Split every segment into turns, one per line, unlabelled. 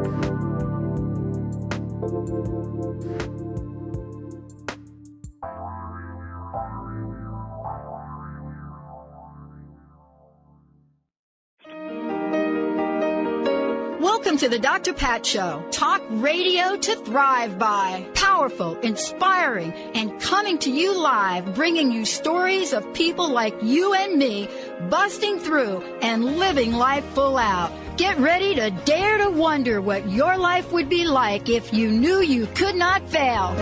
Welcome to the Dr. Pat Show. Talk radio to thrive by. Powerful, inspiring, and coming to you live, bringing you stories of people like you and me, busting through and living life full out. Get ready to dare to wonder what your life would be like if you knew you could not fail.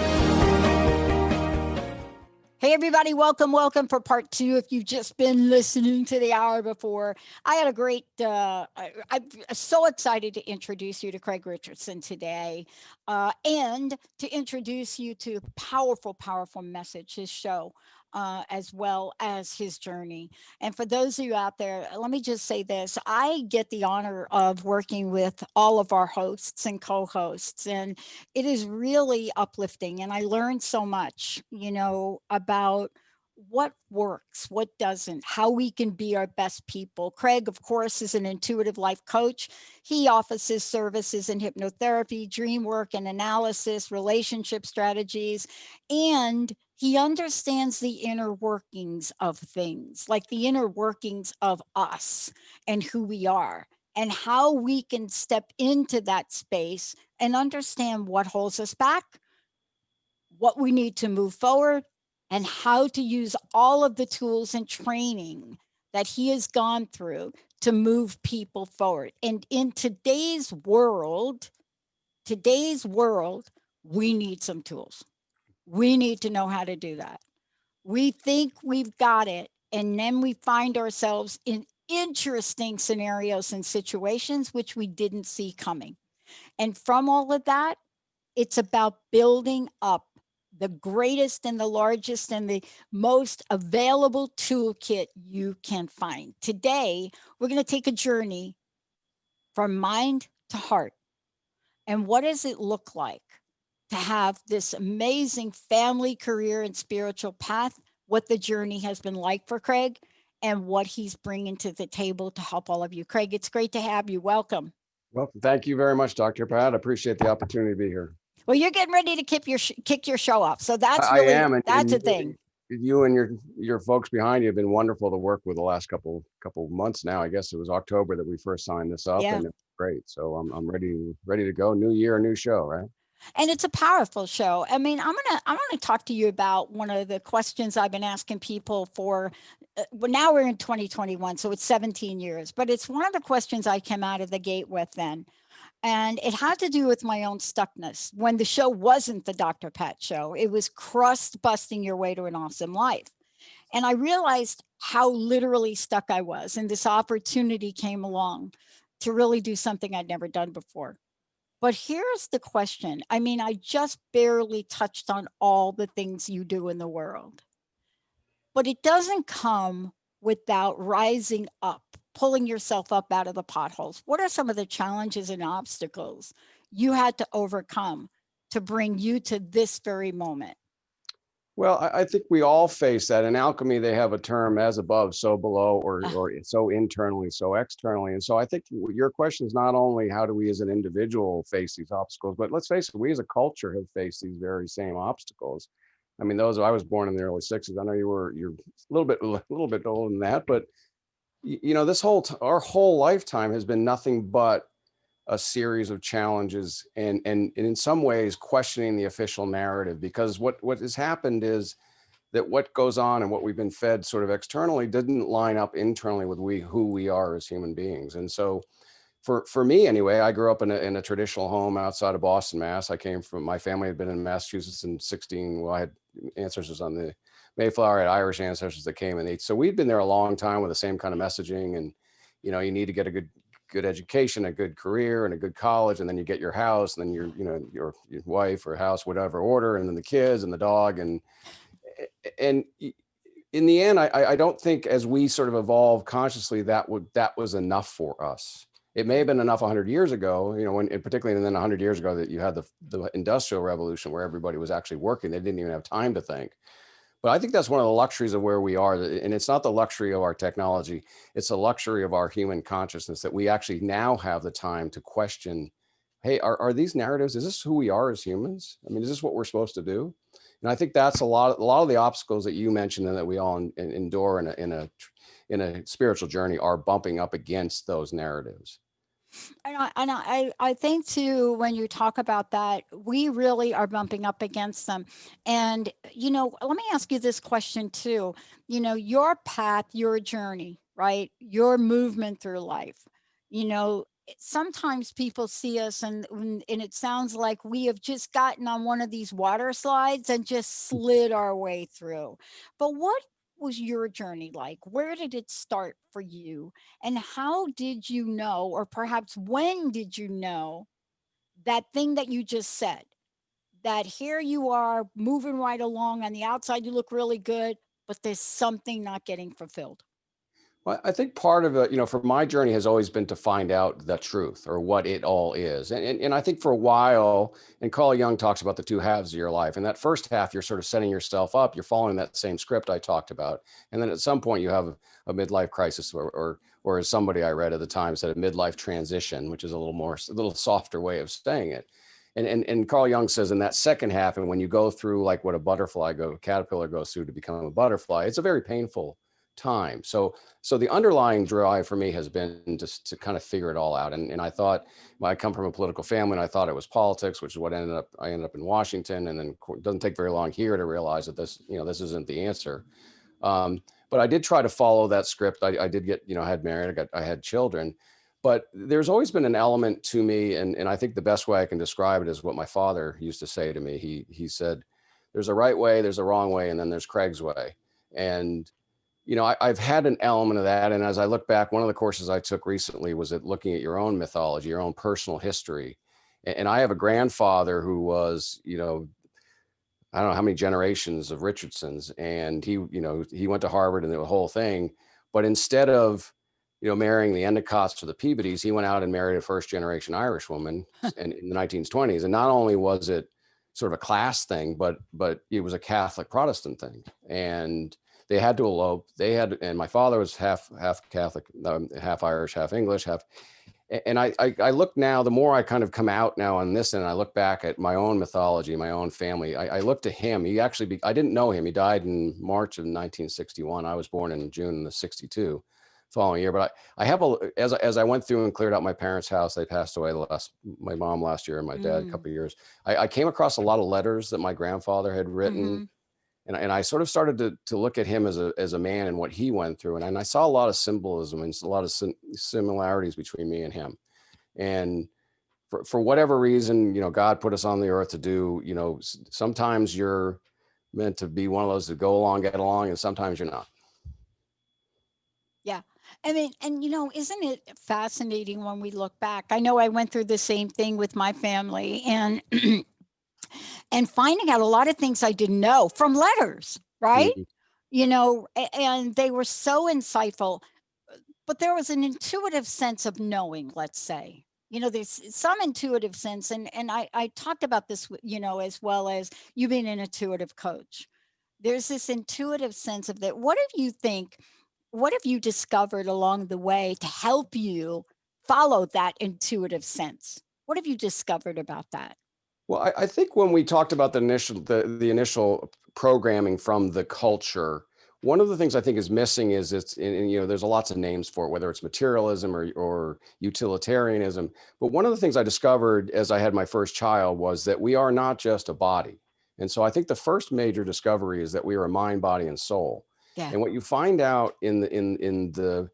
Hey, everybody. Welcome for part two. If you've just been listening to the hour before, I had a great, I'm so excited to introduce you to Craig Richardson today and to introduce you to a powerful, powerful message, his show, as well as his journey. And for those of you out there, let me just say this. I get the honor of working with all of our hosts and co-hosts, and it is really uplifting. And I learned so much, about what works, what doesn't, how we can be our best people. Craig, of course, is an intuitive life coach. He offers his services in hypnotherapy, dream work and analysis, relationship strategies, and he understands the inner workings of things, like the inner workings of us and who we are, and how we can step into that space and understand what holds us back, what we need to move forward, and how to use all of the tools and training that he has gone through to move people forward. And in today's world, we need some tools. We need to know how to do that. We think we've got it, and then we find ourselves in interesting scenarios and situations which we didn't see coming. And from all of that, it's about building up the greatest and the largest and the most available toolkit you can find. Today, we're going to take a journey from mind to heart. And what does it look like to have this amazing family, career, and spiritual path, what the journey has been like for Craig, and what he's bringing to the table to help all of you. Craig, it's great to have you. Welcome.
Well, thank you very much, Dr. Pat. I appreciate the opportunity to be here.
Well, you're getting ready to kick your show off. So that's
I
really,
am,
that's a thing.
You and your folks behind you have been wonderful to work with the last couple months now. I guess it was October that we first signed this up, and it's great. So I'm ready to go. New year, new show, right?
And it's a powerful show. I mean, I'm gonna talk to you about one of the questions I've been asking people for. Well, now we're in 2021, so it's 17 years. But it's one of the questions I came out of the gate with then. And it had to do with my own stuckness. When the show wasn't the Dr. Pat Show, it was crust busting your way to an awesome life. And I realized how literally stuck I was. And this opportunity came along to really do something I'd never done before. But here's the question. I mean, I just barely touched on all the things you do in the world. But it doesn't come without rising up, pulling yourself up out of the potholes. What are some of the challenges and obstacles you had to overcome to bring you to this very moment?
Well, I think we all face that. In alchemy, they have a term, as above, so below, or so internally, so externally. And so I think your question is not only how do we as an individual face these obstacles, but let's face it, we as a culture have faced these very same obstacles. I mean, I was born in the early 60s. I know you're a little bit older than that, but this our whole lifetime has been nothing but a series of challenges and in some ways questioning the official narrative, because what has happened is that what goes on and what we've been fed sort of externally didn't line up internally with who we are as human beings. And so for me anyway, I grew up in a traditional home outside of Boston, Mass. My family had been in Massachusetts in 16. Well, I had ancestors on the Mayflower, I had Irish ancestors that came, and so we'd been there a long time with the same kind of messaging. And you need to get a good education, a good career, and a good college, and then you get your house, and then your wife or house, whatever order, and then the kids and the dog, and in the end, I don't think as we sort of evolved consciously that was enough for us. It may have been enough 100 years ago, and particularly and then 100 years ago that you had the Industrial Revolution where everybody was actually working. They didn't even have time to think. But I think that's one of the luxuries of where we are. And it's not the luxury of our technology. It's the luxury of our human consciousness that we actually now have the time to question hey, are these narratives, is this who we are as humans? I mean, is this what we're supposed to do? And I think that's a lot of the obstacles that you mentioned and that we all endure in a spiritual journey are bumping up against those narratives.
I think too, when you talk about that, we really are bumping up against them. And, let me ask you this question too. Your path, your journey, right? Your movement through life, sometimes people see us and it sounds like we have just gotten on one of these water slides and just slid our way through. But what was your journey like? Where did it start for you? And how did you know, or perhaps when did you know that thing that you just said? That here you are moving right along on the outside, you look really good, but there's something not getting fulfilled.
Well, I think part of it, for my journey has always been to find out the truth or what it all is. And I think for a while, and Carl Jung talks about the two halves of your life. And that first half, you're sort of setting yourself up, you're following that same script I talked about. And then at some point you have a midlife crisis or as somebody I read at the time said, a midlife transition, which is a little softer way of saying it. And Carl Jung says in that second half, and when you go through like what a caterpillar goes through to become a butterfly, it's a very painful time. So the underlying drive for me has been just to kind of figure it all out. And I thought, well, I come from a political family and I thought it was politics, which is what I ended up in Washington. And then it doesn't take very long here to realize that this isn't the answer. But I did try to follow that script. I did get, I had married, I had children, but there's always been an element to me. And I think the best way I can describe it is what my father used to say to me. He said, there's a right way, there's a wrong way, and then there's Craig's way. And I've had an element of that. And as I look back, one of the courses I took recently was at looking at your own mythology, your own personal history. And I have a grandfather who was, I don't know how many generations of Richardsons. And he went to Harvard and the whole thing. But instead of, marrying the Endicotts or the Peabodys, he went out and married a first generation Irish woman in the 1920s. And not only was it sort of a class thing, but it was a Catholic Protestant thing. And they had to elope. And my father was half Catholic, half Irish, half English, and I look now, the more I kind of come out now on this, and I look back at my own mythology, my own family, I look to him. He actually, I didn't know him. He died in March of 1961. I was born in June of 62 following year. But I have as I went through and cleared out my parents' house, they passed away my mom last year and my dad a couple of years. I came across a lot of letters that my grandfather had written. Mm-hmm. And I sort of started to look at him as a man and what he went through. And I saw a lot of symbolism and a lot of similarities between me and him. And for whatever reason, God put us on the earth to do, sometimes you're meant to be one of those that go along, get along, and sometimes you're not.
Yeah. I mean, and isn't it fascinating when we look back? I know I went through the same thing with my family and and finding out a lot of things I didn't know from letters, right? Mm-hmm. And they were so insightful, but there was an intuitive sense of knowing, let's say. There's some intuitive sense. And I talked about this, as well as you being an intuitive coach. There's this intuitive sense of that. What have you discovered along the way to help you follow that intuitive sense? What have you discovered about that?
Well, I think when we talked about the initial programming from the culture, one of the things I think is missing is there's lots of names for it, whether it's materialism or utilitarianism. But one of the things I discovered as I had my first child was that we are not just a body. And so I think the first major discovery is that we are a mind, body, and soul. Yeah. And what you find out in the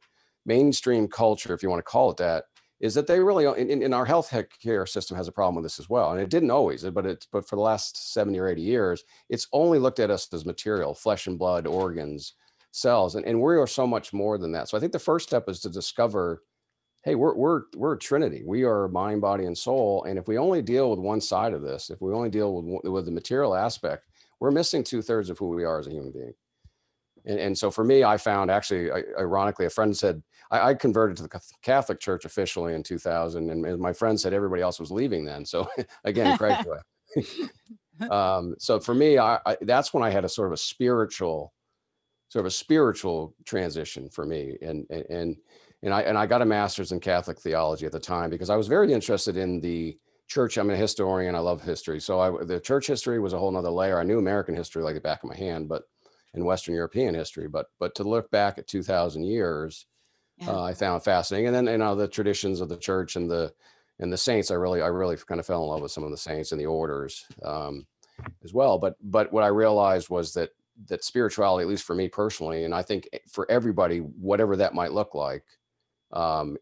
mainstream culture, if you want to call it that, is that they really, in our health care system has a problem with this as well. And it didn't always, but for the last 70 or 80 years, it's only looked at us as material, flesh and blood, organs, cells. And we are so much more than that. So I think the first step is to discover, hey, we're a trinity. We are mind, body, and soul. And if we only deal with one side of this, if we only deal with the material aspect, we're missing 2/3 of who we are as a human being. And so for me, I found actually, ironically, a friend said, I converted to the Catholic Church officially in 2000. And my friend said everybody else was leaving then. So again, Craig's way. So for me, that's when I had a sort of a spiritual transition for me. And I got a master's in Catholic theology at the time because I was very interested in the church, I'm a historian. I love history. So the church history was a whole nother layer. I knew American history like the back of my hand, but in Western European history, but to look back at 2000 years,
Yeah.
I found fascinating. And then, the traditions of the church and the saints, I really kind of fell in love with some of the saints and the orders, as well. But what I realized was that spirituality, at least for me personally, and I think for everybody, whatever that might look like,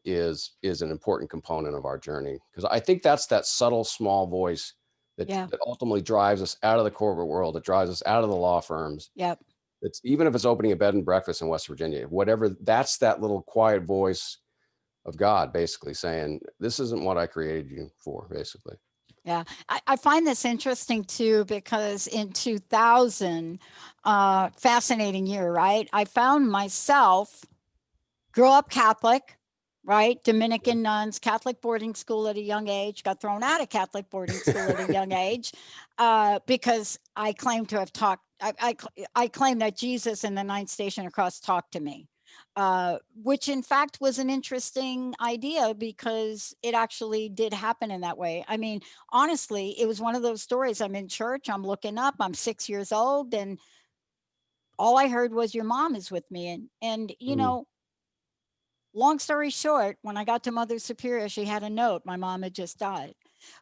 is an important component of our journey. Because I think that's that subtle, small voice
Yeah.
that ultimately drives us out of the corporate world. It drives us out of the law firms.
Yep.
It's even if it's opening a bed and breakfast in West Virginia, whatever. That's that little quiet voice of God, basically saying, "This isn't what I created you for." Basically.
Yeah, I find this interesting too, because in 2000, fascinating year, right? I found myself, grew up Catholic, right? Dominican nuns, Catholic boarding school at a young age, got thrown out of Catholic boarding school at a young age, because I claim to have talked, I claim that Jesus in the ninth station across talked to me. Which in fact was an interesting idea, because it actually did happen in that way. I mean, honestly, it was one of those stories. I'm in church, I'm looking up, I'm 6 years old, and all I heard was, your mom is with me. And
Mm,
long story short, when I got to Mother Superior, she had a note. My mom had just died.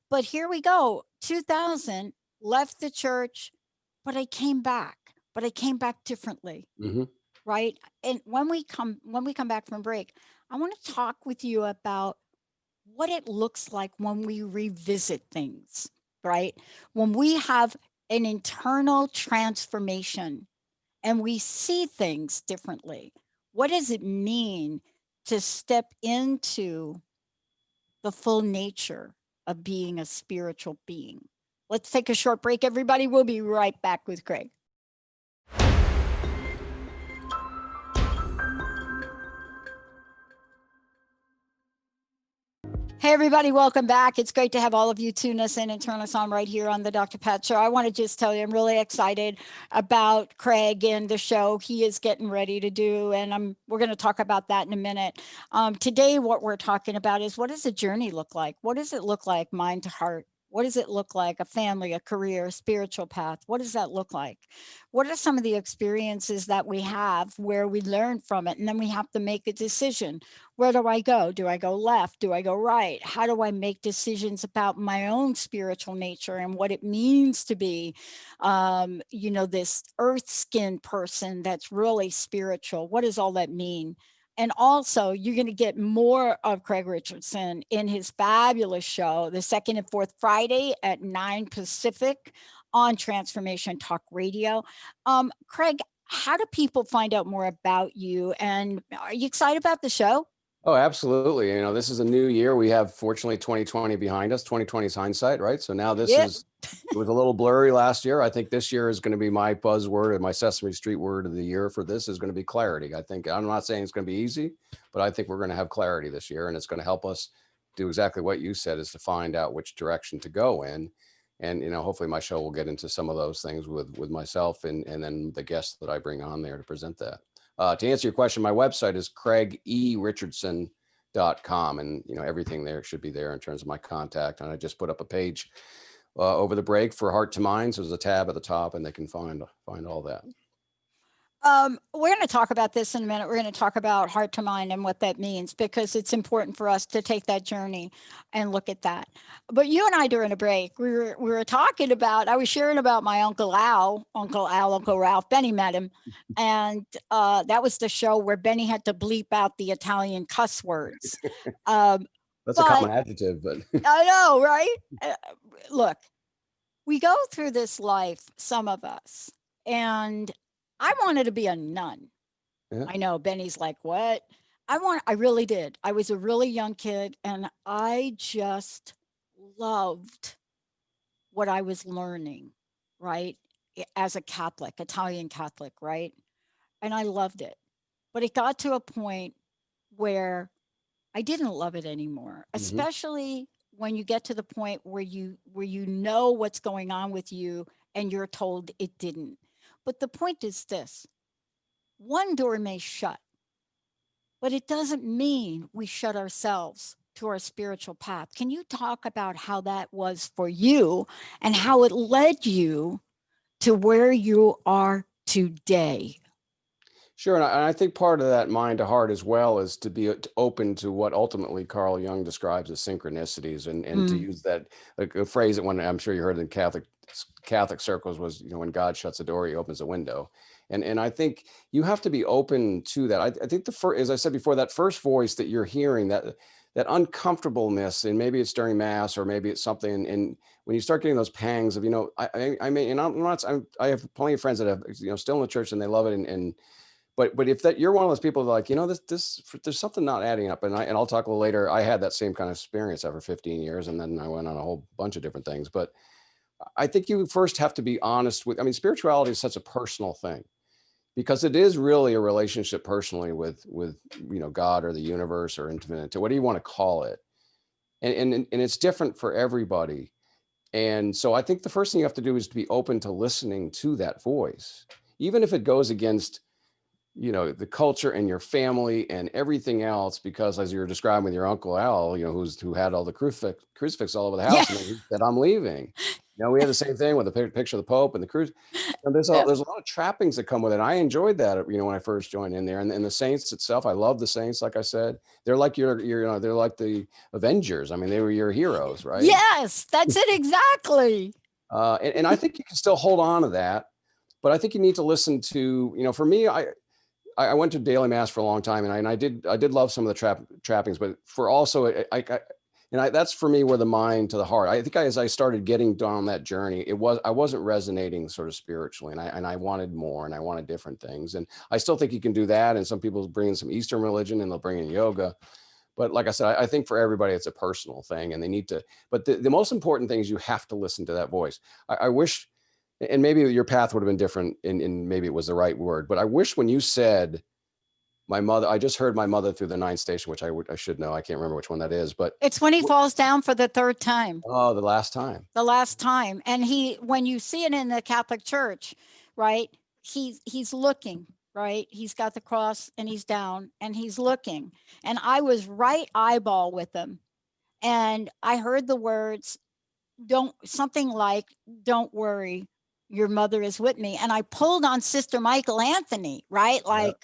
But here we go. 2000, left the church, but I came back. But I came back differently,
mhm.
right? And when we come back from break, I want to talk with you about what it looks like when we revisit things, right? When we have an internal transformation and we see things differently. What does it mean to step into the full nature of being a spiritual being? Let's take a short break, everybody. We'll be right back with Craig. Hey, everybody, welcome back. It's great to have all of you tune us in and turn us on right here on the Dr. Pat Show. I want to just tell you, I'm really excited about Craig and the show he is getting ready to do. And we're going to talk about that in a minute. Today, what we're talking about is, what does the journey look like? What does it look like, mind to heart? What does it look like? A family, a career, a spiritual path? What does that look like? What are some of the experiences that we have where we learn from it? And then we have to make a decision. Where do I go? Do I go left? Do I go right? How do I make decisions about my own spiritual nature and what it means to be, this earth skin person that's really spiritual? What does all that mean? And also, you're going to get more of Craig Richardson in his fabulous show, the second and fourth Friday at 9 Pacific on Transformation Talk Radio. Craig, how do people find out more about you? And are you excited about the show?
Oh, absolutely. This is a new year. We have, fortunately, 2020 behind us. 2020 is hindsight, right? So now
Yep.
it was a little blurry last year. I think this year is going to be my buzzword and my Sesame Street word of the year for this is going to be clarity. I'm not saying it's going to be easy, but I think we're going to have clarity this year, and it's going to help us do exactly what you said, is to find out which direction to go in. And, hopefully my show will get into some of those things with myself and then the guests that I bring on there to present that. To answer your question, my website is craigericardson.com, and everything there should be there in terms of my contact. And I just put up a page over the break for Heart to Mind. So there's a tab at the top, and they can find all that.
We're going to talk about this in a minute. We're going to talk about heart to mind and what that means, because it's important for us to take that journey and look at that. But you and I, during a break, we were talking about, I was sharing about my Uncle Ralph. Benny met him. And that was the show where Benny had to bleep out the Italian cuss words.
That's a
But
common adjective, but
I know, right? Look, we go through this life, some of us, and I wanted to be a nun.
yeah.
I know Benny's like, what? I really did. I was a really young kid, and I just loved what I was learning, right? As a Catholic, Italian Catholic, right? And I loved it. But it got to a point where I didn't love it anymore,
Mm-hmm.
especially when you get to the point where you know what's going on with you and you're told it didn't. But the point is this: one door may shut, but it doesn't mean we shut ourselves to our spiritual path. Can you talk about how that was for you and how it led you to where you are today?
Sure, and I think part of that mind to heart as well is to be open to what ultimately Carl Jung describes as synchronicities, and to
Mm,
use that, like, a phrase that one I'm sure you heard in Catholic circles was, when God shuts a door, He opens a window, and I think you have to be open to that. I think the first, as I said before, that first voice that you're hearing, that uncomfortableness, and maybe it's during mass or maybe it's something, and when you start getting those pangs of, I may, and I'm not, I have plenty of friends that have, still in the church and they love it, and but if that you're one of those people that, like, this there's something not adding up, and I'll talk a little later. I had that same kind of experience after 15 years, and then I went on a whole bunch of different things. But I think you first have to be honest with. I mean, spirituality is such a personal thing because it is really a relationship personally with God or the universe or infinite, whatever you want to call it, and it's different for everybody. And so I think the first thing you have to do is to be open to listening to that voice, even if it goes against the culture and your family and everything else, because as you were describing with your Uncle Al, who had all the crucifix all over the
yeah.
house, and then he said, I'm leaving. We had the same thing with the picture of the Pope and the cruise. And there's
Yeah.
there's a lot of trappings that come with it. I enjoyed that, when I first joined in there, and the saints itself. I love the saints. Like I said, they're like they're like the Avengers. I mean, they were your heroes, right?
Yes, that's it exactly.
And I think you can still hold on to that, but I think you need to listen to, for me, I went to daily mass for a long time, and I did love some of the trappings, but for also that's for me where the mind to the heart. I think as I started getting down that journey, I wasn't resonating sort of spiritually, and I wanted more, and I wanted different things, and I still think you can do that. And some people bring in some Eastern religion, and they'll bring in yoga, but like I said, I think for everybody it's a personal thing, and they need to. But the most important thing is you have to listen to that voice. I wish, and maybe your path would have been different, and maybe it was the right word, but I wish when you said my mother, I just heard my mother through the 9th station, which I should know. I can't remember which one that is, but
It's when he falls down for the third time,
oh, the last time.
the last time. And when you see it in the Catholic Church, right? He's looking, right? He's got the cross and he's down and he's looking. And I was right eyeball with him. And I heard the words, don't something like, don't worry, your mother is with me. And I pulled on Sister Michael Anthony, right?
Yeah,
Like,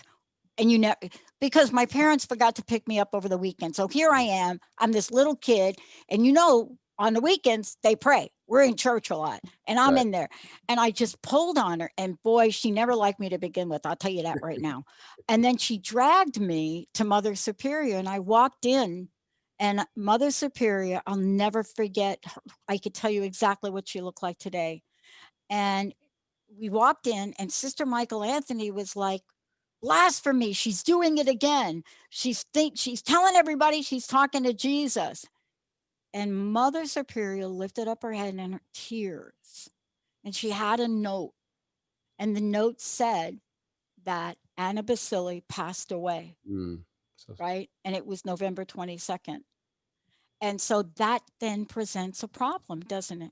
and because my parents forgot to pick me up over the weekend. So here I am, I'm this little kid, and on the weekends they pray. We're in church a lot, and I'm
right.
in there, and I just pulled on her, and boy, she never liked me to begin with. I'll tell you that right now. And then she dragged me to Mother Superior, and I walked in, and Mother Superior, I'll never forget her. I could tell you exactly what she looked like today. And we walked in, and Sister Michael Anthony was like, blasphemy, she's doing it again. She's telling everybody she's talking to Jesus. And Mother Superior lifted up her head in her tears, and she had a note, and the note said that Anna Baccili passed away,
Mm. So,
right? And it was November 22nd. And so that then presents a problem, doesn't it?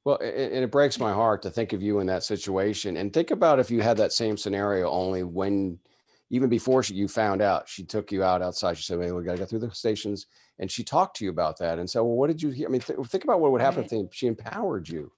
well, and it breaks my heart to think of you in that situation, and think about if you had that same scenario, only when, even before you found out, she took you outside. She said, "Hey, we got to go through the stations," and she talked to you about that and said, "Well, what did you hear?" I mean, think about what would happen
Right.
if she empowered you.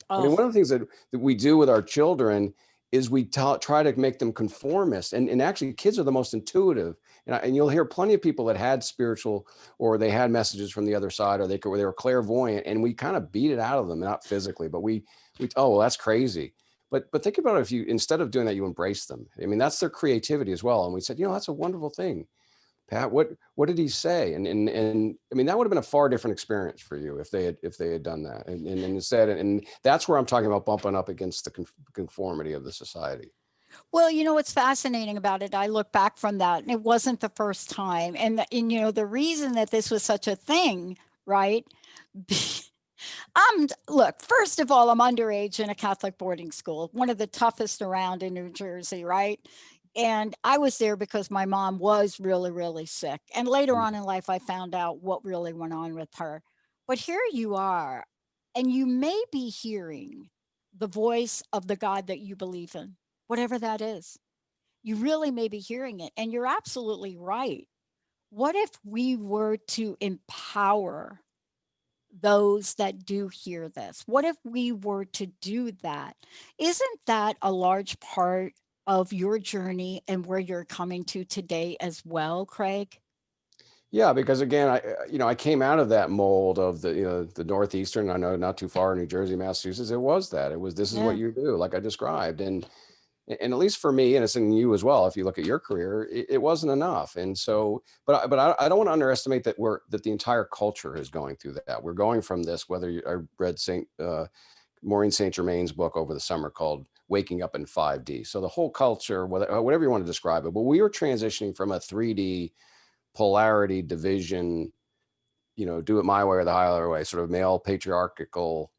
I mean,
Oh,
one of the things that we do with our children is we try to make them conformist. And actually, kids are the most intuitive. And you'll hear plenty of people that had spiritual, or they had messages from the other side, or they were clairvoyant, and we kind of beat it out of them, not physically, but oh, well, that's crazy. But think about it, if you, instead of doing that, you embrace them. I mean, that's their creativity as well. And we said, that's a wonderful thing. Pat, what did he say? And I mean, that would have been a far different experience for you if they had done that. And instead, and that's where I'm talking about bumping up against the conformity of the society.
well, what's fascinating about it, I look back from that, and it wasn't the first time. And the reason that this was such a thing, right? Look, first of all, I'm underage in a Catholic boarding school, one of the toughest around in New Jersey, right? And I was there because my mom was really, really sick. And later on in life, I found out what really went on with her. But here you are, and you may be hearing the voice of the God that you believe in, whatever that is. You really may be hearing it. And you're absolutely right. what if we were to empower those that do hear this? What if we were to do that? Isn't that a large part of your journey and where you're coming to today as well, Craig?
Yeah, because again, I came out of that mold of the Northeastern, I know not too far, New Jersey, Massachusetts. It was that. It was, this is what
Yeah.
you do, like I described. And at least for me, and it's in you as well, if you look at your career, it wasn't enough. And so, I don't want to underestimate that the entire culture is going through that. We're going from this, I read Maureen St. Germain's book over the summer called Waking Up in 5D. So the whole culture, whatever you want to describe it, but we were transitioning from a 3D polarity division, do it my way or the highway way, sort of male patriarchal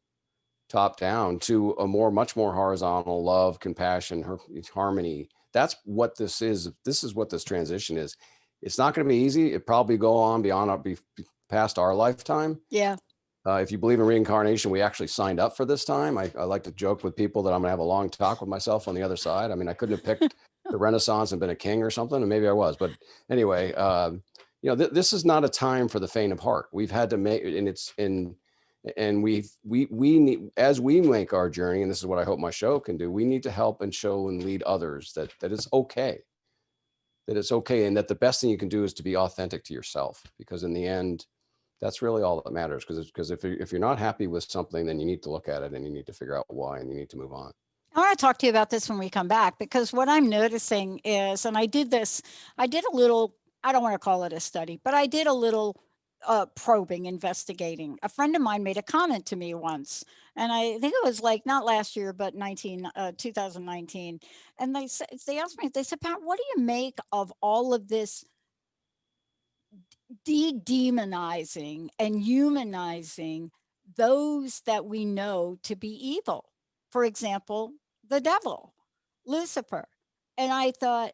top down, to a much more horizontal love, compassion, harmony. That's what this is. This is what this transition is. It's not going to be easy. It probably go on be past our lifetime.
Yeah.
If you believe in reincarnation, we actually signed up for this time. I like to joke with people that I'm going to have a long talk with myself on the other side. I mean, I couldn't have picked the Renaissance and been a king or something, and maybe I was. But anyway, this is not a time for the faint of heart. We've had to make, and we need, as we make our journey, and this is what I hope my show can do. We need to help and show and lead others that it's okay, and that the best thing you can do is to be authentic to yourself, because in the end, that's really all that matters. Because if you're not happy with something, then you need to look at it and you need to figure out why, and you need to move on.
I want to talk to you about this when we come back, because what I'm noticing is, and I did a little, I don't want to call it a study, but I did a little probing, investigating. A friend of mine made a comment to me once, and I think it was like not last year, but 2019. And they asked me, they said, Pat, what do you make of all of this de-demonizing and humanizing those that we know to be evil? For example, the devil, Lucifer. And I thought,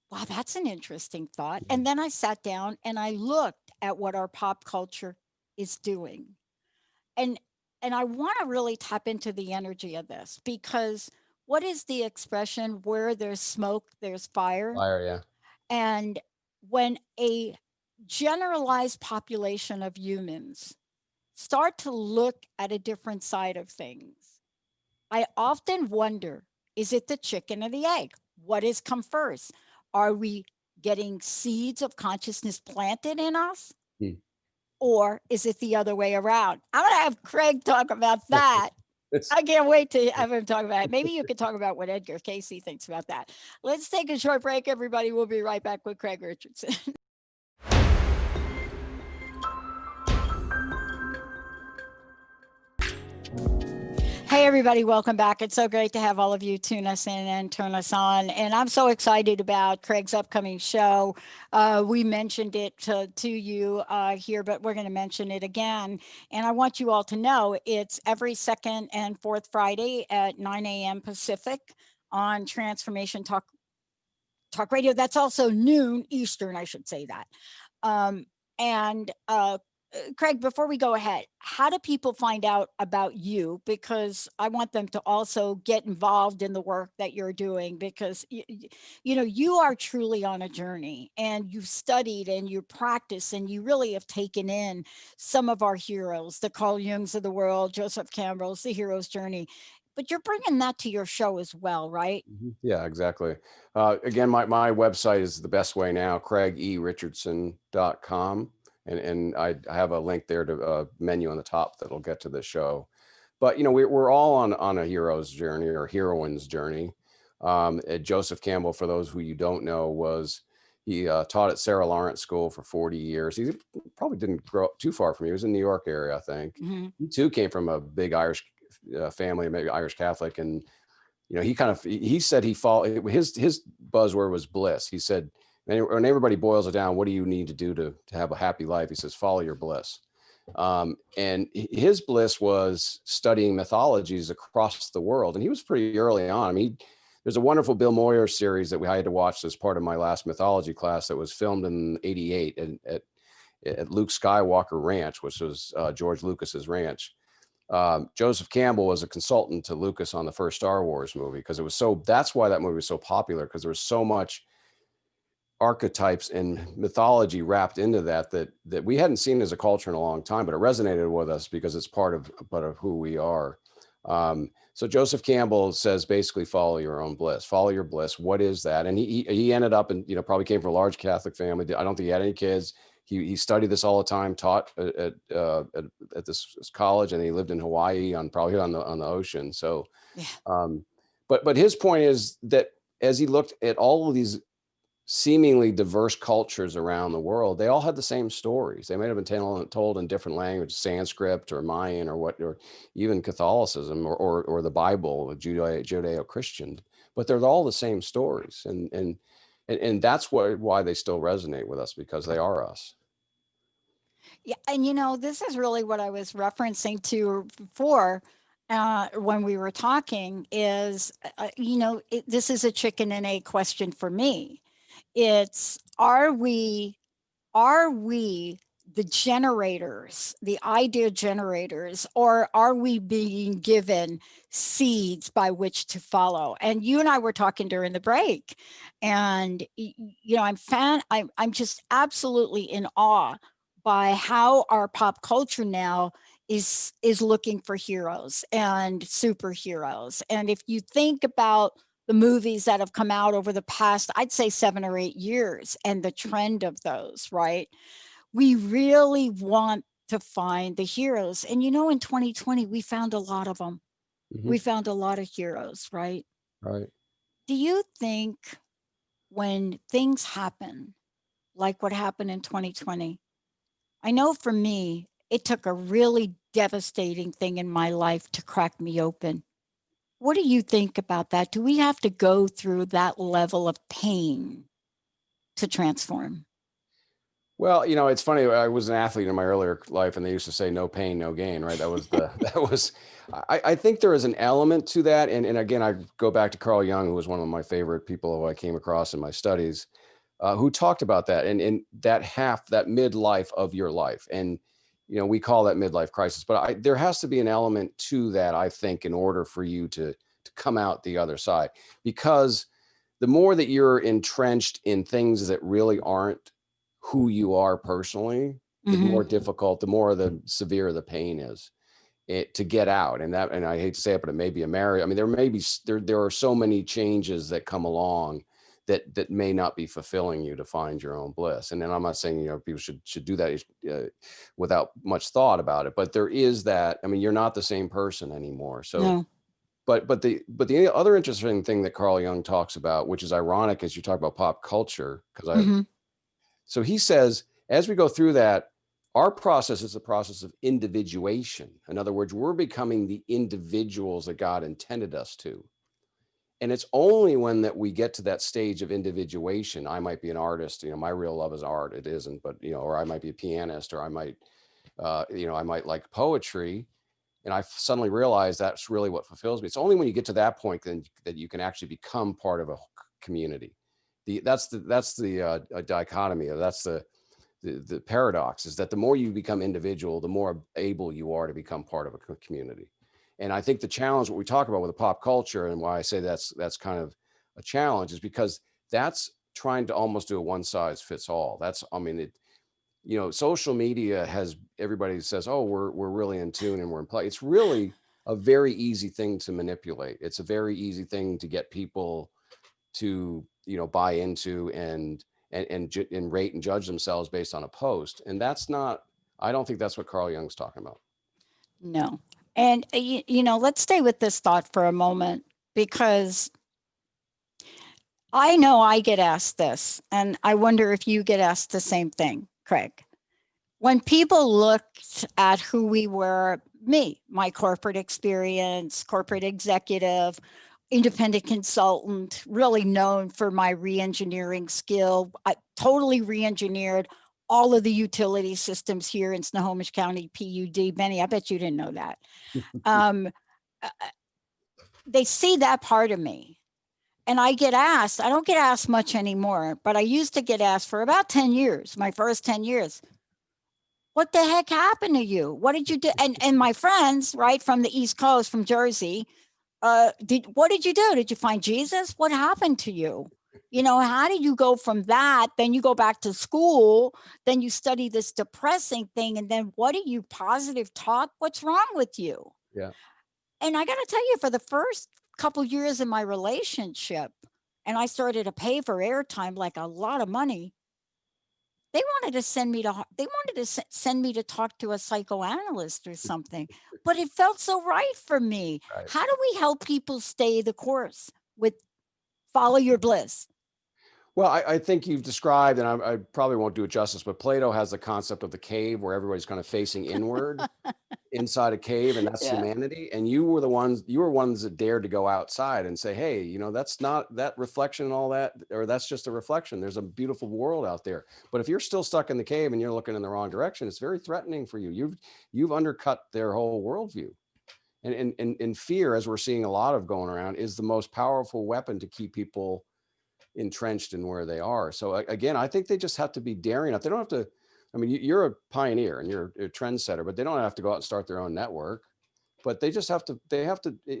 wow, that's an interesting thought. And then I sat down and I looked at what our pop culture is doing. And and I want to really tap into the energy of this, because what is the expression, where there's smoke, there's fire?
Fire, yeah.
And when a generalized population of humans start to look at a different side of things, I often wonder, is it the chicken or the egg? What has come first? Are we getting seeds of consciousness planted in us?
Hmm.
Or is it the other way around? I'm going to have Craig talk about that. I can't wait to have him talk about it. Maybe you could talk about what Edgar Casey thinks about that. Let's take a short break, everybody. We'll be right back with Craig Richardson. Hey, everybody, welcome back. It's so great to have all of you tune us in and turn us on. And I'm so excited about Craig's upcoming show. We mentioned it to you here, but we're going to mention it again. And I want you all to know it's every second and fourth Friday at 9 a.m. Pacific on Transformation Talk Radio. That's also noon Eastern, I should say that. And Craig, before we go ahead, how do people find out about you? Because I want them to also get involved in the work that you're doing, because you are truly on a journey, and you've studied and you practice, and you really have taken in some of our heroes, the Carl Jungs of the world, Joseph Campbell's The Hero's Journey. But you're bringing that to your show as well, right?
Yeah, exactly. Again, my website is the best way now, craigericardson.com. And I have a link there to a menu on the top that'll get to the show. But we're all on a hero's journey or heroine's journey. Joseph Campbell, for those who you don't know, he taught at Sarah Lawrence School for 40 years. He probably didn't grow up too far from me. He was in New York area, I think.
Mm-hmm.
He too came from a big Irish family, maybe Irish Catholic, and he said his buzzword was bliss. He said, when everybody boils it down, what do you need to do to have a happy life? He says, follow your bliss. And his bliss was studying mythologies across the world. And he was pretty early on. I mean, there's a wonderful Bill Moyer series that I had to watch as part of my last mythology class that was filmed in '88 at Luke Skywalker Ranch, which was George Lucas's ranch. Joseph Campbell was a consultant to Lucas on the first Star Wars movie, because that's why that movie was so popular, because there was so much archetypes and mythology wrapped into that we hadn't seen as a culture in a long time, but it resonated with us because it's part of who we are. So Joseph Campbell says basically follow your own bliss, follow your bliss. What is that? And he ended up and probably came from a large Catholic family. I don't think he had any kids. He studied this all the time, taught at this college, and he lived in Hawaii probably on the ocean. So,
Yeah.
but his point is that as he looked at all of these seemingly diverse cultures around the world, they all had the same stories. They might have been told in different languages, Sanskrit or Mayan or even Catholicism or the Bible, Judeo-Christian, but they're all the same stories. And that's why they still resonate with us, because they are us.
Yeah, and this is really what I was referencing to before when we were talking is, this is a chicken and egg question for me. It's are we the generators, the idea generators, or are we being given seeds by which to follow? And you and I were talking during the break, and I'm just absolutely in awe by how our pop culture now is looking for heroes and superheroes. And if you think about the movies that have come out over the past, I'd say 7 or 8 years, and the trend of those, right? We really want to find the heroes. And in 2020, we found a lot of them.
Mm-hmm.
We found a lot of heroes, right?
Right.
Do you think when things happen, like what happened in 2020, I know for me, it took a really devastating thing in my life to crack me open. What do you think about that? Do we have to go through that level of pain to transform?
Well, it's funny. I was an athlete in my earlier life, and they used to say "no pain, no gain." Right? That was. I think there is an element to that, and again, I go back to Carl Jung, who was one of my favorite people who I came across in my studies, who talked about that and that midlife of your life, and we call that midlife crisis, but there has to be an element to that, I think, in order for you to come out the other side, because the more that you're entrenched in things that really aren't who you are personally, the more difficult, the more the severe the pain is to get out. And I hate to say it, but it may be a marriage. I mean, there are so many changes that come along that may not be fulfilling you to find your own bliss. And then I'm not saying, people should do that without much thought about it, but there is that. I mean, you're not the same person anymore. So,
No.
but the other interesting thing that Carl Jung talks about, which is ironic as you talk about pop culture, because so he says, as we go through that, our process is a process of individuation. In other words, we're becoming the individuals that God intended us to. And it's only when that we get to that stage of individuation. I might be an artist, my real love is art. It isn't, but, or I might be a pianist, or I might, I might like poetry. And I suddenly realize that's really what fulfills me. It's only when you get to that point then that you can actually become part of a community. That's the dichotomy, or that's the paradox, is that the more you become individual, the more able you are to become part of a community. And I think the challenge, what we talk about with the pop culture, and why I say that's kind of a challenge, is because that's trying to almost do a one size fits all. Social media has, everybody says, oh, we're really in tune and we're in play. It's really a very easy thing to manipulate. It's a very easy thing to get people to buy into and rate and judge themselves based on a post. And that's not, I don't think that's what Carl Jung's talking about.
No. And let's stay with this thought for a moment, because I know I get asked this, and I wonder if you get asked the same thing, Craig. When people looked at who we were, my corporate experience, corporate executive, independent consultant, really known for my re-engineering skill. I totally re-engineered all of the utility systems here in Snohomish County PUD. Benny, I bet you didn't know that. They see that part of me. And I don't get asked much anymore, but I used to get asked for about 10 years, my first 10 years. What the heck happened to you? What did you do? And my friends, right, from the East Coast, from Jersey, what did you do? Did you find Jesus? What happened to you? How do you go from that? Then you go back to school, then you study this depressing thing. And then what are you positive talk? What's wrong with you?
Yeah.
And I got to tell you, for the first couple years in my relationship, and I started to pay for airtime, like a lot of money. They wanted to send me to talk to a psychoanalyst or something, but it felt so right for me.
Right.
How do we help people stay the course with follow your bliss?
Well, I think you've described, and I probably won't do it justice, but Plato has the concept of the cave where everybody's kind of facing inward inside a cave, and that's
Yeah.
humanity. And you were ones that dared to go outside and say, hey, that's not that reflection and all that, or that's just a reflection. There's a beautiful world out there. But if you're still stuck in the cave and you're looking in the wrong direction, it's very threatening for you. You've undercut their whole worldview. And fear, as we're seeing a lot of going around, is the most powerful weapon to keep people entrenched in where they are. So again, I think they just have to be daring enough. They don't have to, I mean, you're a pioneer and you're a trendsetter, but they don't have to go out and start their own network. But they just have to,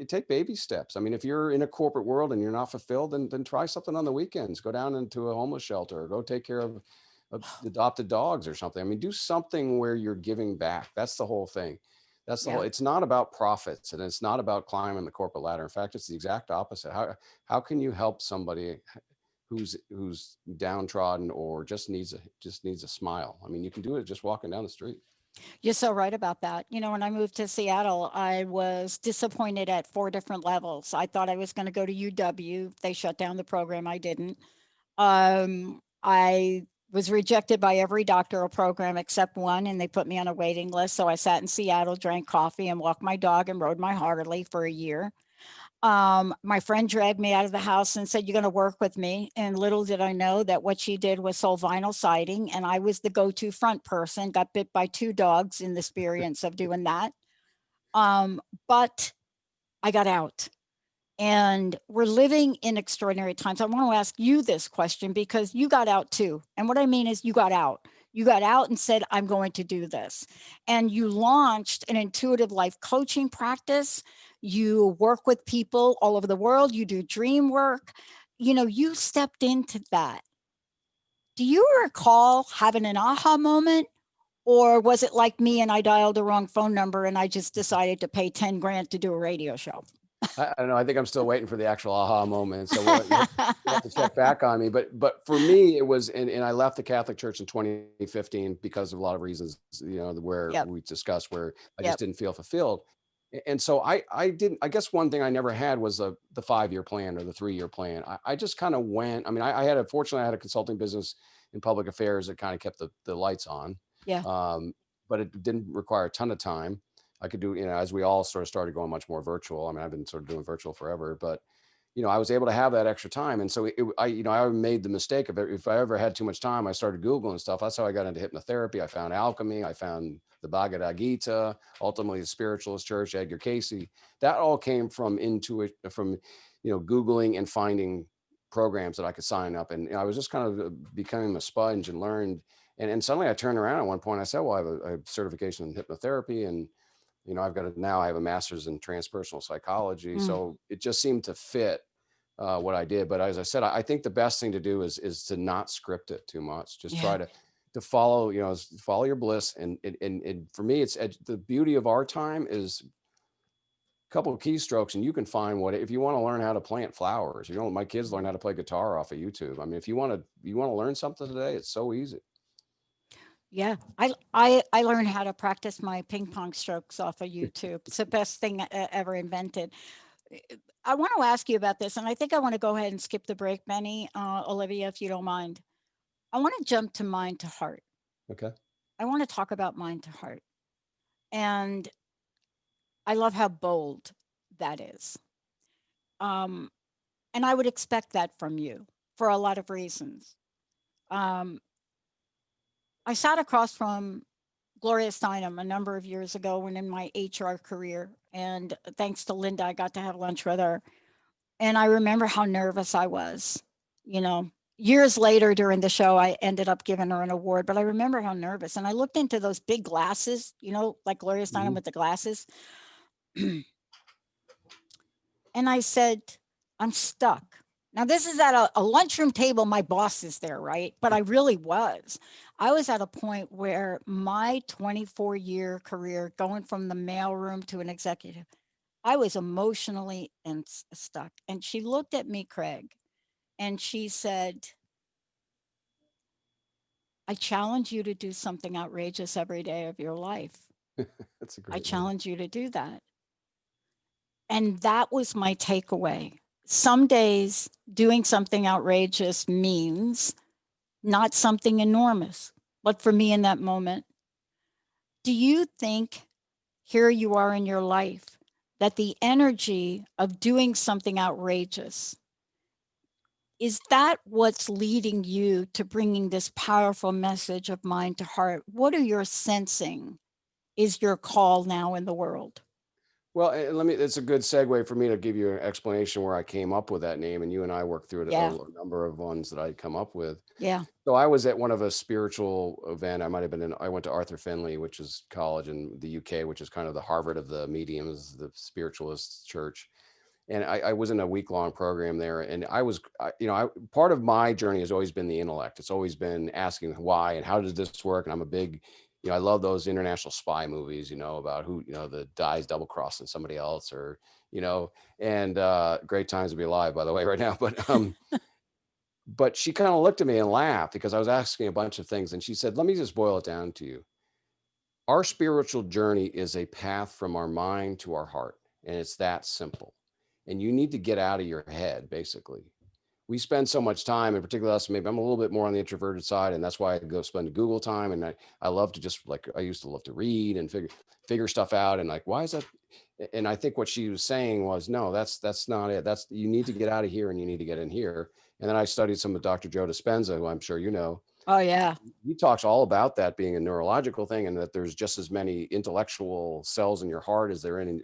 take baby steps. I mean, if you're in a corporate world and you're not fulfilled, then try something on the weekends. Go down into a homeless shelter, or go take care of adopted dogs or something. I mean, do something where you're giving back. That's the whole thing. That's the whole, it's not about profits, and it's not about climbing the corporate ladder. In fact, it's the exact opposite. How can you help somebody who's downtrodden or just needs a smile? I mean, you can do it just walking down the street.
You're so right about that. When I moved to Seattle, I was disappointed at 4 different levels. I thought I was going to go to UW. They shut down the program. I didn't. I was rejected by every doctoral program except one, and they put me on a waiting list. So I sat in Seattle, drank coffee, and walked my dog and rode my Harley for a year. My friend dragged me out of the house and said, "You're going to work with me." And little did I know that what she did was sold vinyl siding, and I was the go-to front person. Got bit by 2 dogs in the experience of doing that. But I got out. And we're living in extraordinary times. I want to ask you this question because you got out too. And what I mean is, you got out. You got out and said, "I'm going to do this." And you launched an intuitive life coaching practice. You work with people all over the world. You do dream work. You stepped into that. Do you recall having an aha moment? Or was it like me and I dialed the wrong phone number and I just decided to pay 10 grand to do a radio show?
I don't know. I think I'm still waiting for the actual aha moment. So you'll have to check back on me. But for me, it was, and I left the Catholic Church in 2015 because of a lot of reasons, where
Yep.
we discussed, where I
Yep.
just didn't feel fulfilled. And so I didn't, I guess one thing I never had was the 5-year plan or the 3-year plan. I just kind of went, I mean, fortunately I had a consulting business in public affairs that kind of kept the lights on.
Yeah.
But it didn't require a ton of time. I could do, as we all sort of started going much more virtual. I mean, I've been sort of doing virtual forever, but I was able to have that extra time. And so I made the mistake of it. If I ever had too much time, I started Googling stuff. That's how I got into hypnotherapy. I found alchemy. I found the Bhagavad Gita, ultimately the Spiritualist Church, Edgar Cayce. That all came from Googling and finding programs that I could sign up. And I was just kind of becoming a sponge and learned. And suddenly I turned around at one point. I said, well, I have a certification in hypnotherapy, and I have a master's in transpersonal psychology. So it just seemed to fit what I did. But as I said, I think the best thing to do is to not script it too much. Just try to follow, follow your bliss. And for me, it's the beauty of our time is a couple of keystrokes, and you can find if you want to learn how to plant flowers. My kids learn how to play guitar off of YouTube. I mean, if you want to learn something today, it's so easy.
Yeah, I learned how to practice my ping pong strokes off of YouTube. It's the best thing ever invented. I want to ask you about this, and I think I want to go ahead and skip the break, Benny, Olivia, if you don't mind. I want to jump to mind to heart.
Okay.
I want to talk about mind to heart. And I love how bold that is. And I would expect that from you for a lot of reasons. I sat across from Gloria Steinem a number of years ago when in my HR career. And thanks to Linda, I got to have lunch with her. And I remember how nervous I was. Years later during the show, I ended up giving her an award, but I remember how nervous. And I looked into those big glasses, like Gloria Steinem with the glasses. And I said, "I'm stuck." Now, this is at a lunchroom table. My boss is there, right? But I really was. I was at a point where my 24-year career, going from the mailroom to an executive, I was emotionally stuck. And she looked at me, Craig, and she said, I challenge you to do something outrageous every day of your life.
That's a
I
great line.
challenge you to do that. And that was my takeaway. Some days doing something outrageous means not something enormous. But for me in that moment, do you think here you are in your life that the energy of doing something outrageous, is that what's leading you to bringing this powerful message of mind to heart? What are you sensing is your call now in the world?
Well, it's a good segue for me to give you an explanation where I came up with that name, and you and I worked through
Yeah.
a number of ones that I'd come up with.
Yeah.
So I was at one of a spiritual event. I might have been I went to Arthur Findlay, which is college in the UK, which is kind of the Harvard of the mediums, the spiritualist church. And I was in a week-long program there, and part of my journey has always been the intellect. It's always been asking why and how does this work. And I'm a big, I love those international spy movies, about who, the dies double crossing somebody else, or, and great times to be alive, by the way, right now. But she kind of looked at me and laughed because I was asking a bunch of things, and she said, "Let me just boil it down to you. Our spiritual journey is a path from our mind to our heart, and it's that simple. And you need to get out of your head, basically. We spend so much time, in particular us, maybe I'm a little bit more on the introverted side, and that's why I go spend Google time. And I love to just, like, I used to love to read and figure stuff out. And like, why is that? And I think what she was saying was, no, that's not it. You need to get out of here and you need to get in here. And then I studied some of Dr. Joe Dispenza, who I'm sure you know.
Oh, yeah.
He talks all about that being a neurological thing, and that there's just as many intellectual cells in your heart as there and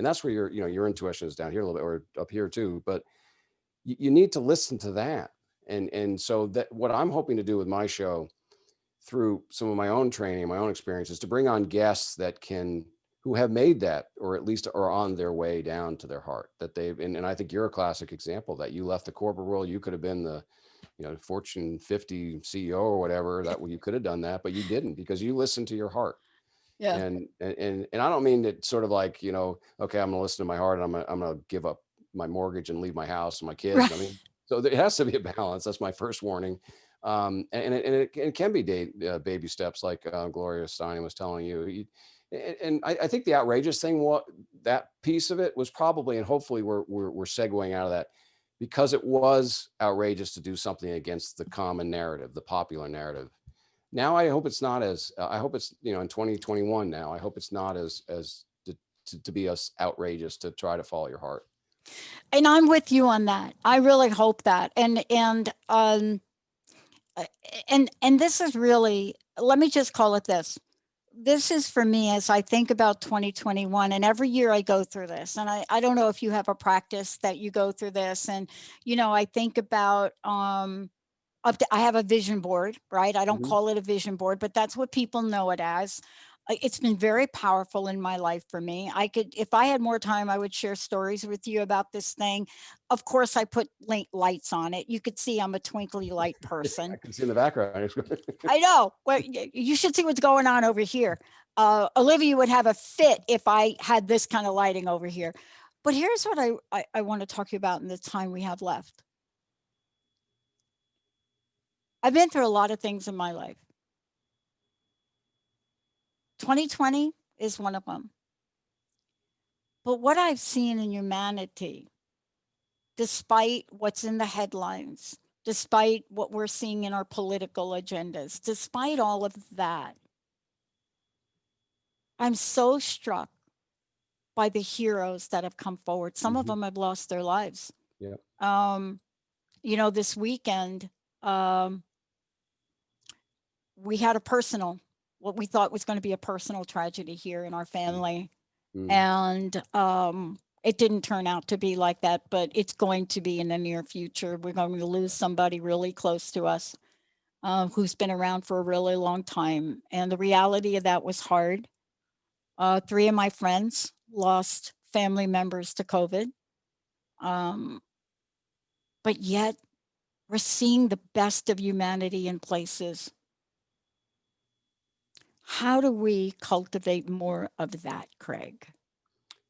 that's where your intuition is down here a little bit, or up here too. But you need to listen to that. And so that what I'm hoping to do with my show, through some of my own training, my own experience, is to bring on guests who have made that, or at least are on their way down to their heart, that and I think you're a classic example that you left the corporate world. You could have been the Fortune 50 CEO or whatever, that you could have done that, but you didn't, because you listened to your heart.
Yeah.
And I don't mean that sort of like, okay, I'm going to listen to my heart, and I'm going to give up my mortgage and leave my house and my kids.
Right.
I mean, so there has to be a balance. That's my first warning. It can be baby steps, like Gloria Steinem was telling you. And I think the outrageous thing, that piece of it was probably, and hopefully we're segueing out of that, because it was outrageous to do something against the common narrative, the popular narrative. Now, I hope it's not as, I hope it's, in 2021 now, I hope it's not as to be as outrageous to try to follow your heart.
And I'm with you on that. I really hope that. And this is really, let me just call it this. This is for me, as I think about 2021, and every year I go through this, and I don't know if you have a practice that you go through this. And, I think about, I have a vision board, right? I don't call it a vision board, but that's what people know it as. It's been very powerful in my life for me. If I had more time, I would share stories with you about this thing. Of course, I put lights on it. You could see I'm a twinkly light person.
I can see in the background.
I know. Well, you should see what's going on over here. Olivia would have a fit if I had this kind of lighting over here. But here's what I want to talk to you about in the time we have left. I've been through a lot of things in my life. 2020 is one of them. But what I've seen in humanity, despite what's in the headlines, despite what we're seeing in our political agendas, despite all of that, I'm so struck by the heroes that have come forward. Some of them have lost their lives.
Yeah.
This weekend, we had what we thought was going to be a personal tragedy here in our family. And it didn't turn out to be like that, but it's going to be in the near future. We're going to lose somebody really close to us, who's been around for a really long time. And the reality of that was hard. 3 of my friends lost family members to COVID. but yet we're seeing the best of humanity in places. How do we cultivate more of that, Craig?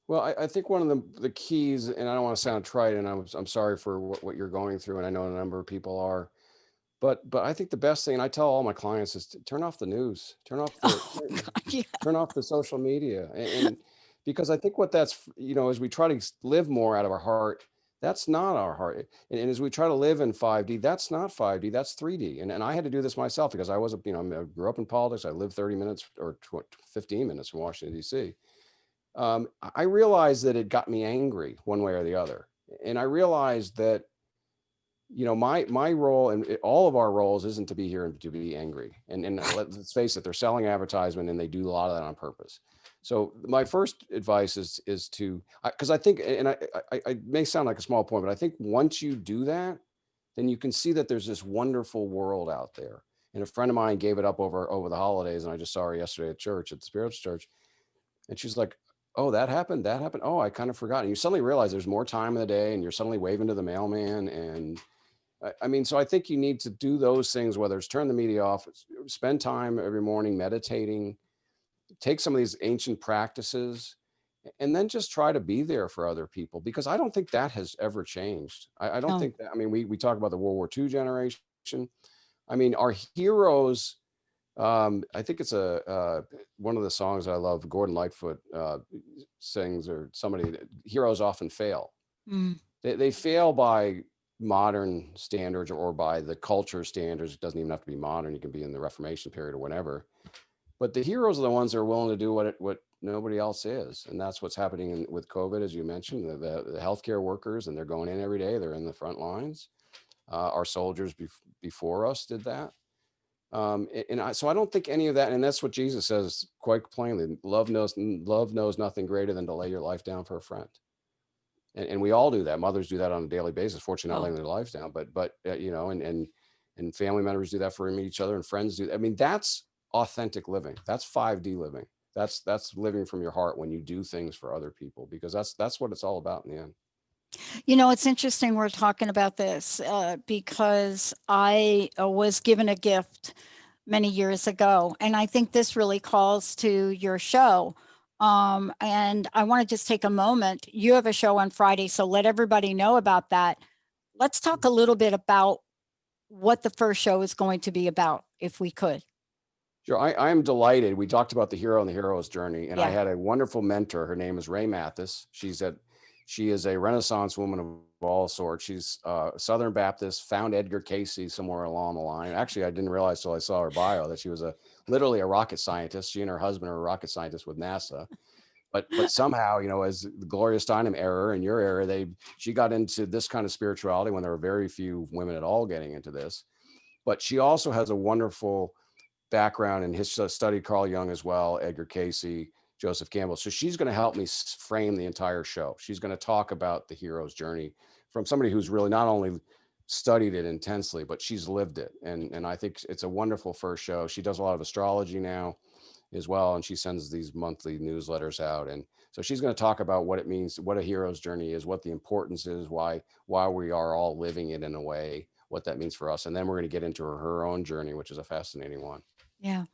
Well, I think one of the keys, and I don't want to sound trite, and I'm sorry for what you're going through, and I know a number of people are, but I think the best thing, and I tell all my clients, is to turn off the news,
Oh, God, yeah.
turn off the social media, and because I think what that's, as we try to live more out of our heart, that's not our heart, and as we try to live in 5D, that's not 5D, that's 3D, and I had to do this myself because I was, I grew up in politics, I lived 30 minutes or 15 minutes from Washington D.C. I realized that it got me angry one way or the other. And I realized that, my role and all of our roles isn't to be here and to be angry. And let's face it, they're selling advertisement and they do a lot of that on purpose. So my first advice is to, because I think, and I may sound like a small point, but I think once you do that, then you can see that there's this wonderful world out there. And a friend of mine gave it up over the holidays, and I just saw her yesterday at church, at the Spiritual Church. And she's like, oh, that happened. That happened. Oh, I kind of forgot. And you suddenly realize there's more time in the day and you're suddenly waving to the mailman. And I mean, so I think you need to do those things, whether it's turn the media off, spend time every morning meditating, take some of these ancient practices, and then just try to be there for other people, because I don't think that has ever changed. I don't
No.
think that, I mean, we talk about the World War II generation. I mean, our heroes, I think it's one of the songs I love, Gordon Lightfoot sings, or somebody, that heroes often fail.
Mm.
They fail by modern standards, or by the culture standards. It doesn't even have to be modern. You can be in the Reformation period or whenever. But the heroes are the ones that are willing to do what nobody else is. And that's what's happening with COVID, as you mentioned, the healthcare workers, and they're going in every day. They're in the front lines. Our soldiers before us did that. So I don't think any of that, and that's what Jesus says quite plainly: love knows nothing greater than to lay your life down for a friend. And we all do that. Mothers do that on a daily basis. Fortunately, not
Oh,
laying their lives down, but and family members do that for each other, and friends do. I mean, that's authentic living. That's 5D living. That's living from your heart when you do things for other people, because that's what it's all about in the end.
it's interesting we're talking about this because I was given a gift many years ago, and I think this really calls to your show. And I want to just take a moment. You have a show on Friday, so let everybody know about that. Let's talk a little bit about what the first show is going to be about, if we could.
Sure. I am delighted. We talked about the hero and the hero's journey, and I
Yeah.
had a wonderful mentor. Her name is Ray Mathis. She is a Renaissance woman of all sorts. She's Southern Baptist, found Edgar Casey somewhere along the line. Actually, I didn't realize till I saw her bio that she was literally a rocket scientist. She and her husband are rocket scientists with NASA. But somehow, as the Gloria Steinem era and your era, she got into this kind of spirituality when there were very few women at all getting into this. But she also has a wonderful background in his studied Carl Jung as well, Edgar Casey, Joseph Campbell. So she's going to help me frame the entire show. She's going to talk about the hero's journey from somebody who's really not only studied it intensely, but she's lived it. And I think it's a wonderful first show. She does a lot of astrology now as well, and she sends these monthly newsletters out. And so she's going to talk about what it means, what a hero's journey is, what the importance is, why we are all living it in a way, what that means for us. And then we're going to get into her own journey, which is a fascinating one.
Yeah.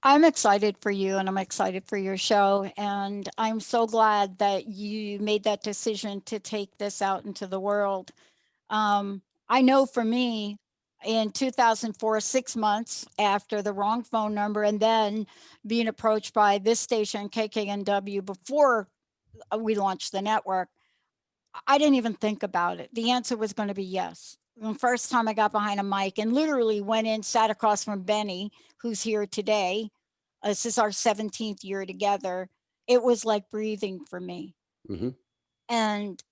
I'm excited for you and I'm excited for your show. And I'm so glad that you made that decision to take this out into the world. I know for me, in 2004, 6 months after the wrong phone number, and then being approached by this station, KKNW, before we launched the network, I didn't even think about it. The answer was going to be yes. The first time I got behind a mic and literally went in, sat across from Benny, who's here today. This is our 17th year together. It was like breathing for me.
Mm-hmm.
And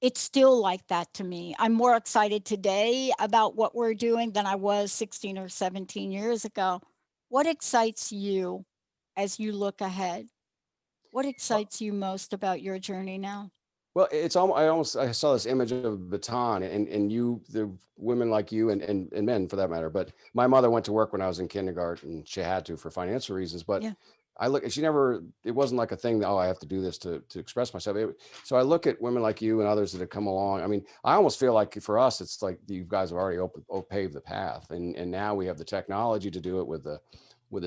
it's still like that to me. I'm more excited today about what we're doing than I was 16 or 17 years ago. What excites you as you look ahead? What excites you most about your journey now?
Well, it's almost, I saw this image of a baton, and you, the women like you, and men for that matter. But my mother went to work when I was in kindergarten. She had to for financial reasons. But
Yeah.
it wasn't like a thing that, oh, I have to do this to express myself. So I look at women like you and others that have come along. I mean, I almost feel like for us, it's like you guys have already paved the path. And now we have the technology to do it with the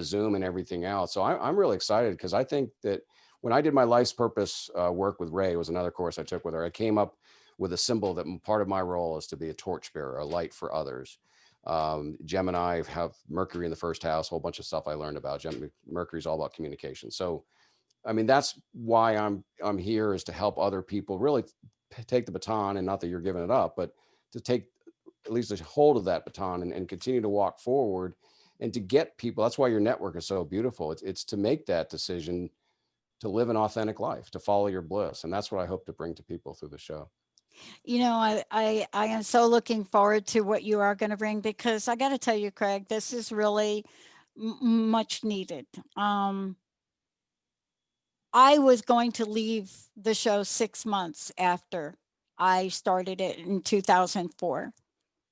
Zoom and everything else. So I'm really excited because I think that when I did my life's purpose work with Ray, it was another course I took with her. I came up with a symbol that part of my role is to be a torchbearer, a light for others. Gemini have Mercury in the first house, a whole bunch of stuff I learned about. Mercury's all about communication. So, I mean, that's why I'm here, is to help other people really take the baton, and not that you're giving it up, but to take at least a hold of that baton and continue to walk forward and to get people. That's why your network is so beautiful. It's to make that decision to live an authentic life, to follow your bliss. And that's what I hope to bring to people through the show.
You know, I am so looking forward to what you are going to bring, because I got to tell you, Craig, this is really much needed. I was going to leave the show 6 months after I started it in 2004,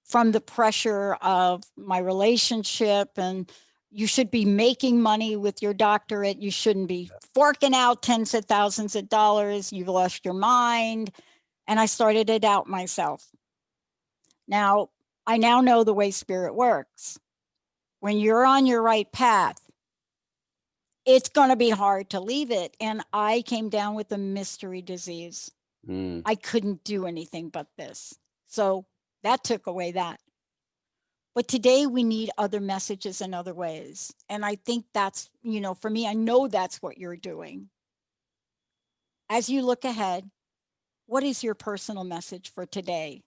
from the pressure of my relationship, and you should be making money with your doctorate. You shouldn't be forking out tens of thousands of dollars. You've lost your mind. And I started to doubt myself. Now, I now know the way spirit works. When you're on your right path, it's going to be hard to leave it. And I came down with a mystery disease. I couldn't do anything but this. So that took away that. But today we need other messages in other ways. And I think that's, you know, for me, I know that's what you're doing. As you look ahead, what is your personal message for today?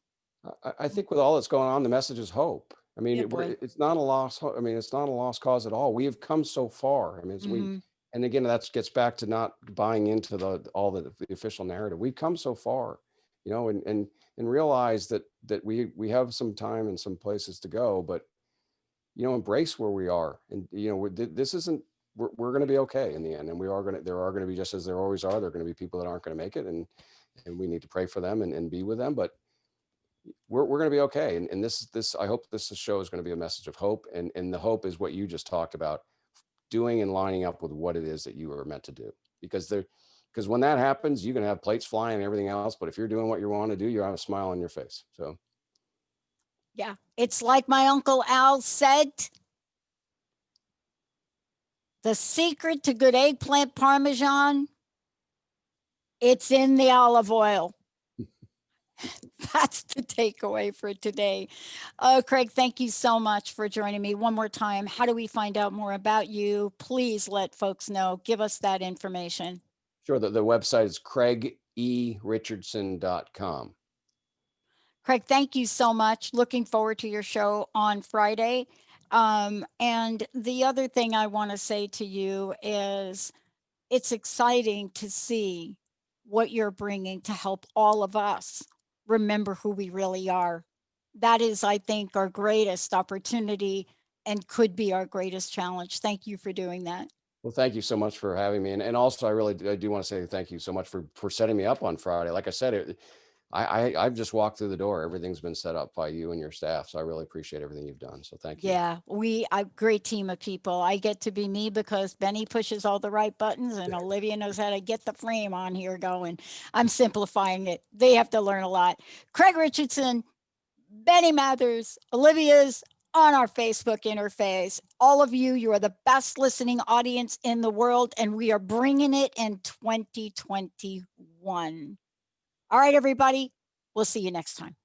I think with all that's going on, the message is hope. I mean,
Yeah,
it's not a loss. I mean, it's not a lost cause at all. We have come so far. I mean, and again, that gets back to not buying into all the official narrative. We've come so far, you know, and realize that we have some time and some places to go, but, you know, embrace where we are. And, you know, this isn't, we're going to be okay in the end. And there are going to be, just as there always are, there are going to be people that aren't going to make it. And we need to pray for them and be with them. But we're going to be okay. And this, I hope this show is going to be a message of hope. And the hope is what you just talked about, doing and lining up with what it is that you are meant to do. Because when that happens, you can have plates flying and everything else. But if you're doing what you want to do, you have a smile on your face. So.
Yeah, it's like my Uncle Al said, the secret to good eggplant Parmesan, it's in the olive oil. That's the takeaway for today. Craig, thank you so much for joining me one more time. How do we find out more about you? Please let folks know. Give us that information.
Sure. The website is craigerichandson.com.
Craig, thank you so much. Looking forward to your show on Friday. And the other thing I want to say to you is it's exciting to see what you're bringing to help all of us remember who we really are. That is, I think, our greatest opportunity and could be our greatest challenge. Thank you for doing that.
Well, thank you so much for having me. And also, I do want to say thank you so much for setting me up on Friday. Like I said, I've just walked through the door. Everything's been set up by you and your staff. So I really appreciate everything you've done. So thank you.
Yeah, a great team of people. I get to be me because Benny pushes all the right buttons and Olivia knows how to get the frame on here going. I'm simplifying it. They have to learn a lot. Craig Richardson, Benny Mathers, Olivia's on our Facebook interface. All of you, you are the best listening audience in the world, and we are bringing it in 2021. All right, everybody, we'll see you next time.